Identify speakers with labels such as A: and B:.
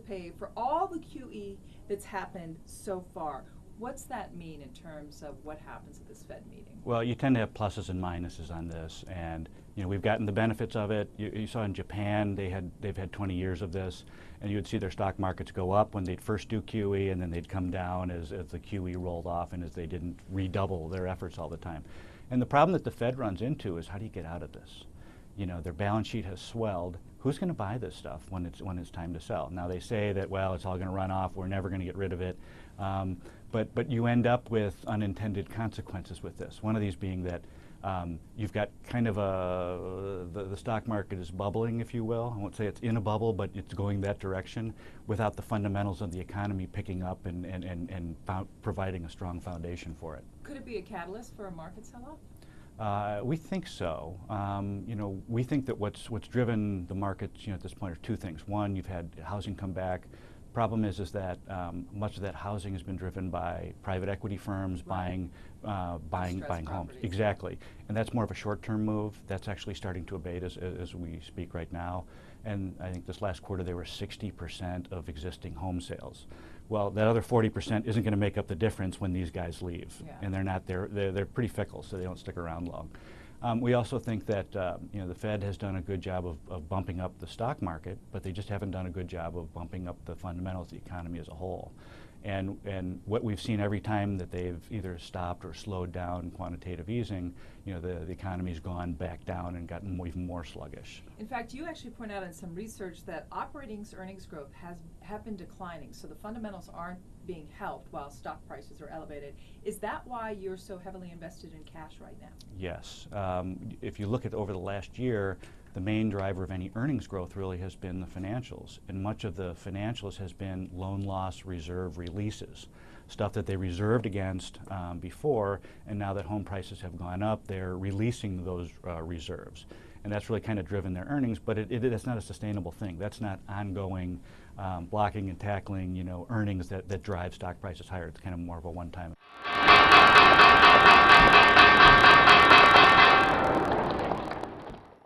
A: pay for all the QE that's happened so far. What's that mean in terms of what happens at this Fed meeting?
B: Well, you tend to have pluses and minuses on this, and we've gotten the benefits of it. You saw in Japan they've had 20 years of this, and you would see their stock markets go up when they'd first do QE, and then they'd come down as the QE rolled off and as they didn't redouble their efforts all the time. And the problem that the Fed runs into is, how do you get out of this? Their balance sheet has swelled. Who's going to buy this stuff when it's time to sell? Now they say that, well, it's all going to run off. We're never going to get rid of it. But you end up with unintended consequences with this. One of these being that you've got kind of the stock market is bubbling, if you will. I won't say it's in a bubble, but it's going that direction without the fundamentals of the economy picking up and providing a strong foundation for it.
A: Could it be a catalyst for a market sell-off?
B: We think so. We think that what's driven the markets, at this point, are two things. One, you've had housing come back. Problem is that much of that housing has been driven by private equity firms buying homes. Exactly, and that's more of a short-term move. That's actually starting to abate as we speak right now. And I think this last quarter they were 60% of existing home sales. Well, that other 40% isn't going to make up the difference when these guys leave, and they're not there. They're pretty fickle, so they don't stick around long. We also think that the Fed has done a good job of bumping up the stock market, but they just haven't done a good job of bumping up the fundamentals of the economy as a whole. And what we've seen every time that they've either stopped or slowed down quantitative easing, the economy's gone back down and gotten even more sluggish.
A: In fact, you actually point out in some research that operating earnings growth have been declining, so the fundamentals aren't being helped while stock prices are elevated. Is that why you're so heavily invested in cash right now?
B: Yes. If you look at over the last year, the main driver of any earnings growth really has been the financials, and much of the financials has been loan loss reserve releases, stuff that they reserved against before, and now that home prices have gone up, they're releasing those reserves. And that's really kind of driven their earnings, but it's not a sustainable thing. That's not ongoing blocking and tackling, earnings that drive stock prices higher. It's kind of more of a one-time.